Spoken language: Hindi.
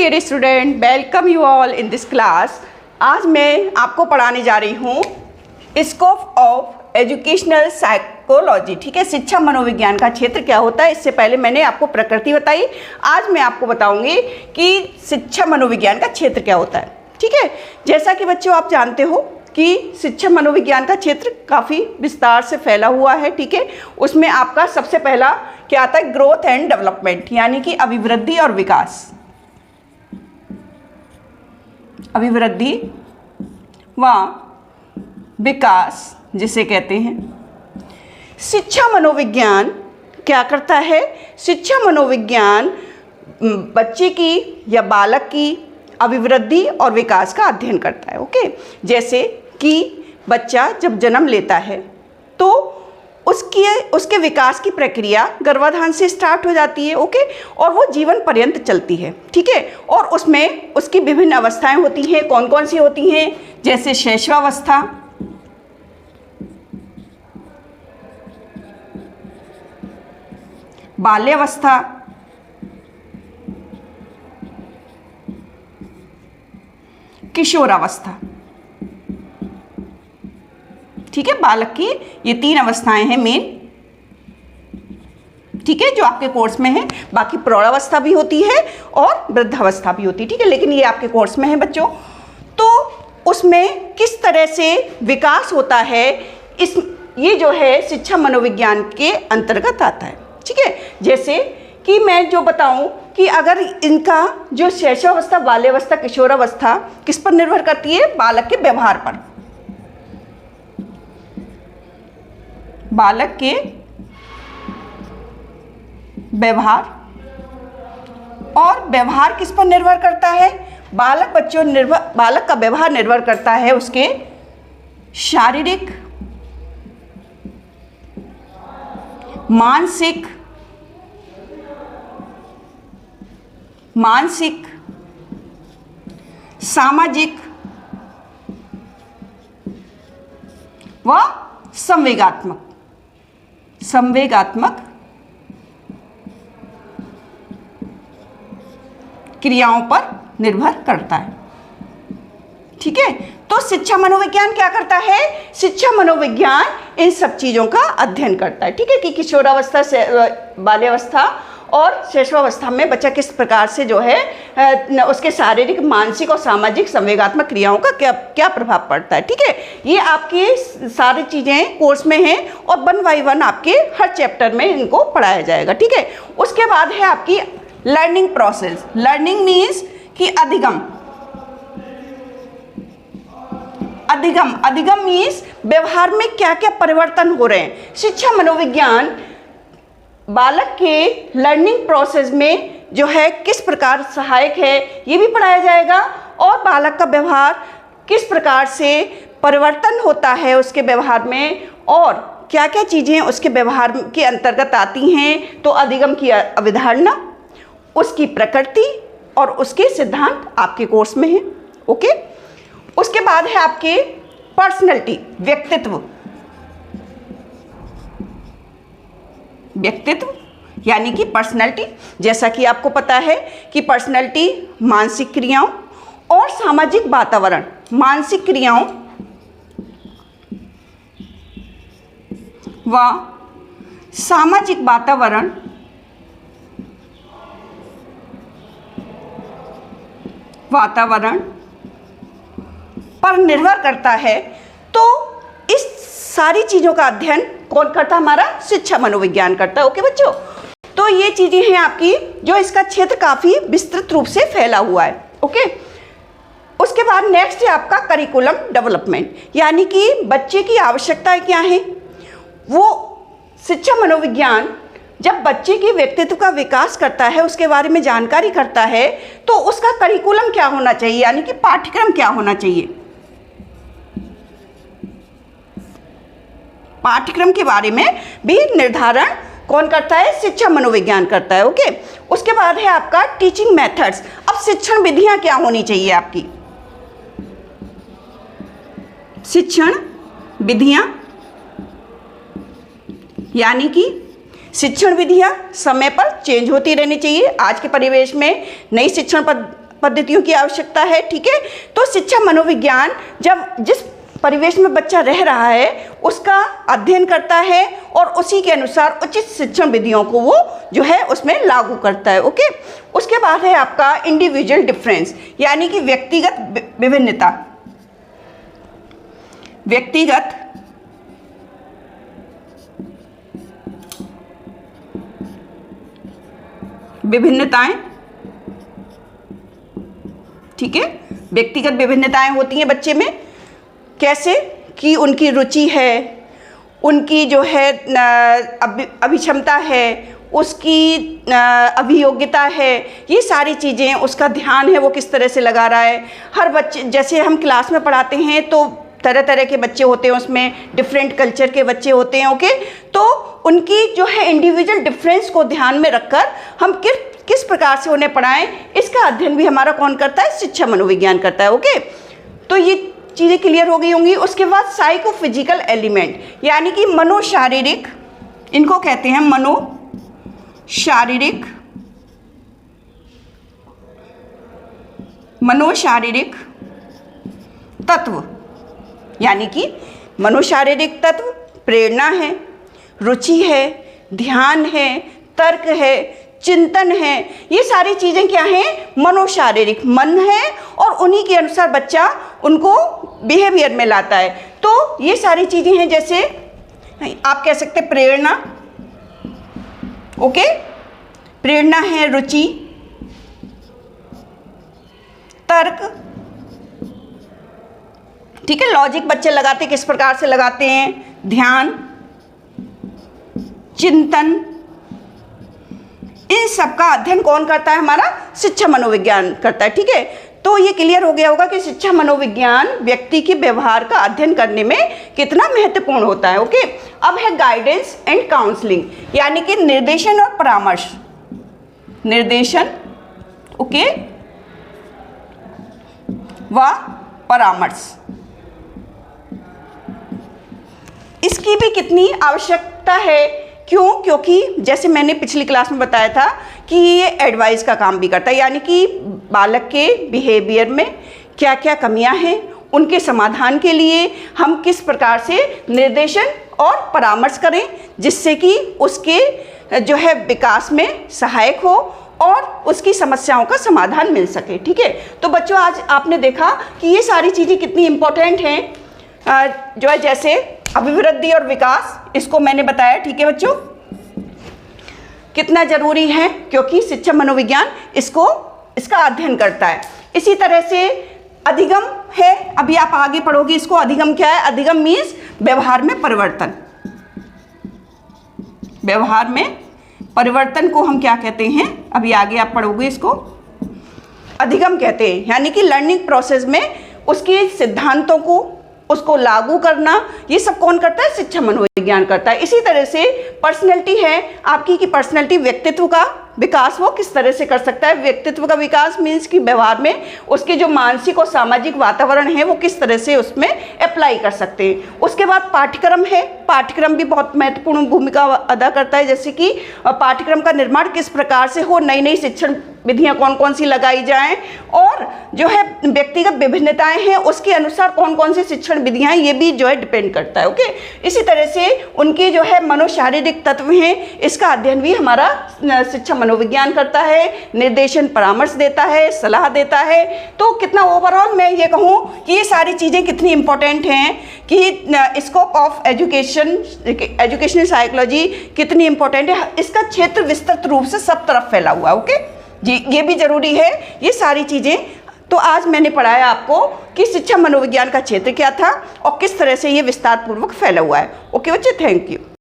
Dear student, welcome you all in this class. आज मैं आपको पढ़ाने जा रही हूँ स्कोप ऑफ एजुकेशनल साइकोलॉजी। ठीक है, शिक्षा मनोविज्ञान का क्षेत्र क्या होता है। इससे पहले मैंने आपको प्रकृति बताई, आज मैं आपको बताऊंगी कि शिक्षा मनोविज्ञान का क्षेत्र क्या होता है। ठीक है, जैसा कि बच्चों आप जानते हो कि शिक्षा मनोविज्ञान का क्षेत्र काफ़ी विस्तार से फैला हुआ है। ठीक है, उसमें आपका सबसे पहला क्या आता है, ग्रोथ एंड डेवलपमेंट, यानी कि अभिवृद्धि और विकास। अभिवृद्धि व विकास जिसे कहते हैं। शिक्षा मनोविज्ञान क्या करता है? शिक्षा मनोविज्ञान बच्चे की या बालक की अभिवृद्धि और विकास का अध्ययन करता है। ओके, जैसे कि बच्चा जब जन्म लेता है तो उसके विकास की प्रक्रिया गर्भाधान से स्टार्ट हो जाती है। ओके, और वो जीवन पर्यंत चलती है। ठीक है, और उसमें उसकी विभिन्न अवस्थाएं होती हैं। कौन कौन सी होती हैं? जैसे शैशवावस्था, बाल्यावस्था, किशोरावस्था। ठीक है, बालक की ये 3 अवस्थाएं हैं मेन। ठीक है, जो आपके कोर्स में है। बाकी प्रौढ़ावस्था भी होती है और वृद्धावस्था भी होती है। ठीक है, लेकिन ये आपके कोर्स में है बच्चों। तो उसमें किस तरह से विकास होता है, ये जो है शिक्षा मनोविज्ञान के अंतर्गत आता है। ठीक है, जैसे कि मैं जो बताऊं कि अगर इनका जो शैशवावस्था, बाल्यावस्था, किशोरावस्था किस पर निर्भर करती है? बालक के व्यवहार पर। बालक के व्यवहार, और व्यवहार किस पर निर्भर करता है? बालक का व्यवहार निर्भर करता है उसके शारीरिक, मानसिक, सामाजिक व संवेगात्मक क्रियाओं पर निर्भर करता है। ठीक है, तो शिक्षा मनोविज्ञान क्या करता है? शिक्षा मनोविज्ञान इन सब चीज़ों का अध्ययन करता है। ठीक है, कि किशोरावस्था से बाल्यावस्था और शैशवावस्था में बच्चा किस प्रकार से जो है उसके शारीरिक, मानसिक और सामाजिक संवेगात्मक क्रियाओं का क्या प्रभाव पड़ता है। ठीक है, ये आपकी सारी चीज़ें कोर्स में हैं और 1 बाय 1 आपके हर चैप्टर में इनको पढ़ाया जाएगा। ठीक है, उसके बाद है आपकी लर्निंग प्रोसेस। लर्निंग मीन्स कि अधिगम मीन्स व्यवहार में क्या क्या परिवर्तन हो रहे हैं। शिक्षा मनोविज्ञान बालक के लर्निंग प्रोसेस में जो है किस प्रकार सहायक है, ये भी पढ़ाया जाएगा। और बालक का व्यवहार किस प्रकार से परिवर्तन होता है उसके व्यवहार में, और क्या क्या चीज़ें उसके व्यवहार के अंतर्गत आती हैं। तो अधिगम की अवधारणा, उसकी प्रकृति और उसके सिद्धांत आपके कोर्स में है। ओके, उसके बाद है आपके पर्सनैलिटी, व्यक्तित्व यानी कि पर्सनैलिटी। जैसा कि आपको पता है कि पर्सनैलिटी मानसिक क्रियाओं और सामाजिक वातावरण, मानसिक क्रियाओं व सामाजिक वातावरण पर निर्भर करता है। तो इस सारी चीज़ों का अध्ययन कौन करता है? हमारा शिक्षा मनोविज्ञान करता है। ओके बच्चों, तो ये चीज़ें हैं आपकी, जो इसका क्षेत्र काफ़ी विस्तृत रूप से फैला हुआ है। ओके, उसके बाद नेक्स्ट है आपका करिकुलम डेवलपमेंट, यानी कि बच्चे की आवश्यकताएं क्या हैं। वो शिक्षा मनोविज्ञान जब बच्चे के व्यक्तित्व का विकास करता है, उसके बारे में जानकारी करता है, तो उसका करिकुलम क्या होना चाहिए, यानी कि पाठ्यक्रम क्या होना चाहिए। पाठ्यक्रम के बारे में भी निर्धारण कौन करता है? शिक्षा मनोविज्ञान करता है। ओके, उसके बाद है आपका टीचिंग मेथड्स। अब शिक्षण विधियां क्या होनी चाहिए आपकी? शिक्षण विधियां यानी कि शिक्षण विधियां समय पर चेंज होती रहनी चाहिए। आज के परिवेश में नई शिक्षण पद्धतियों की आवश्यकता है, ठीक है। तो शिक्षा मनोविज्ञान जब जिस परिवेश में बच्चा रह रहा है उसका अध्ययन करता है और उसी के अनुसार उचित शिक्षण विधियों को वो जो है उसमें लागू करता है, ओके। उसके बाद है आपका इंडिविजुअल डिफरेंस, यानी कि व्यक्तिगत विभिन्नता। व्यक्तिगत विभिन्नताएं, ठीक है। व्यक्तिगत विभिन्नताएं होती हैं बच्चे में, कैसे कि उनकी रुचि है, उनकी जो है अभिक्षमता है, उसकी अभियोग्यता है, ये सारी चीज़ें, उसका ध्यान है वो किस तरह से लगा रहा है। हर बच्चे, जैसे हम क्लास में पढ़ाते हैं तो तरह तरह के बच्चे होते हैं, उसमें डिफरेंट कल्चर के बच्चे होते हैं, ओके। तो उनकी जो है इंडिविजुअल डिफरेंस को ध्यान में रखकर हम किस प्रकार से उन्हें पढ़ाएं, इसका अध्ययन भी हमारा कौन करता है, शिक्षा मनोविज्ञान करता है, ओके। तो ये चीज़ें क्लियर हो गई होंगी। उसके बाद साइकोफिजिकल एलिमेंट, यानी कि मनोशारीरिक, इनको कहते हैं मनोशारीरिक तत्व, यानी कि मनोशारीरिक तत्व प्रेरणा है, रुचि है, ध्यान है, तर्क है, चिंतन है, ये सारी चीज़ें क्या हैं, मनोशारीरिक, मन है और उन्हीं के अनुसार बच्चा उनको बिहेवियर में लाता है। तो ये सारी चीज़ें हैं, जैसे आप कह सकते हैं प्रेरणा, ओके, प्रेरणा है, रुचि, तर्क, ठीक है, लॉजिक बच्चे लगाते किस प्रकार से लगाते हैं, ध्यान, चिंतन, इन सब का अध्ययन कौन करता है, हमारा शिक्षा मनोविज्ञान करता है, ठीक है। तो ये क्लियर हो गया होगा कि शिक्षा मनोविज्ञान व्यक्ति के व्यवहार का अध्ययन करने में कितना महत्वपूर्ण होता है, ओके। अब है गाइडेंस एंड काउंसलिंग, यानी कि निर्देशन और परामर्श, निर्देशन, ओके, व परामर्श, इसकी भी कितनी आवश्यकता है, क्यों, क्योंकि जैसे मैंने पिछली क्लास में बताया था कि ये एडवाइस का काम भी करता है, यानी कि बालक के बिहेवियर में क्या क्या कमियां हैं, उनके समाधान के लिए हम किस प्रकार से निर्देशन और परामर्श करें जिससे कि उसके जो है विकास में सहायक हो और उसकी समस्याओं का समाधान मिल सके, ठीक है। तो बच्चों आज आपने देखा कि ये सारी चीज़ें कितनी इम्पोर्टेंट हैं, जो है जैसे अभिवृद्धि और विकास, इसको मैंने बताया, ठीक है बच्चों, कितना जरूरी है, क्योंकि शिक्षा मनोविज्ञान इसका अध्ययन करता है। इसी तरह से अधिगम है, अभी आप आगे पढ़ोगे इसको, अधिगम क्या है, अधिगम मीन्स व्यवहार में परिवर्तन, व्यवहार में परिवर्तन को हम क्या कहते हैं, अभी आगे आप पढ़ोगे इसको, अधिगम कहते हैं, यानी कि लर्निंग प्रोसेस में उसके सिद्धांतों को उसको लागू करना, ये सब कौन करता है, शिक्षा मनोविज्ञान करता है। इसी तरह से पर्सनैलिटी है आपकी, कि पर्सनैलिटी व्यक्तित्व का विकास वो किस तरह से कर सकता है। व्यक्तित्व का विकास मीन्स कि व्यवहार में उसके जो मानसिक और सामाजिक वातावरण है वो किस तरह से उसमें अप्लाई कर सकते हैं। उसके बाद पाठ्यक्रम है, पाठ्यक्रम भी बहुत महत्वपूर्ण भूमिका अदा करता है, जैसे कि पाठ्यक्रम का निर्माण किस प्रकार से हो, नई नई शिक्षण विधियाँ कौन कौन सी लगाई जाएं, और जो है व्यक्तिगत विभिन्नताएं हैं उसके अनुसार कौन कौन सी शिक्षण विधियाँ, ये भी जो है डिपेंड करता है, ओके। इसी तरह से उनके जो है मनोशारीरिक तत्व हैं, इसका अध्ययन भी हमारा शिक्षा मनोविज्ञान करता है, निर्देशन परामर्श देता है, सलाह देता है। तो कितना ओवरऑल मैं ये कहूँ कि ये सारी चीज़ें कितनी इंपॉर्टेंट हैं, कि स्कोप ऑफ एजुकेशनल साइकोलॉजी कितनी इंपॉर्टेंट है, इसका क्षेत्र विस्तृत रूप से सब तरफ फैला हुआ है, ओके जी, ये भी जरूरी है, ये सारी चीज़ें। तो आज मैंने पढ़ाया आपको कि शिक्षा मनोविज्ञान का क्षेत्र क्या था और किस तरह से ये विस्तार पूर्वक फैला हुआ है, ओके बच्चे, थैंक यू।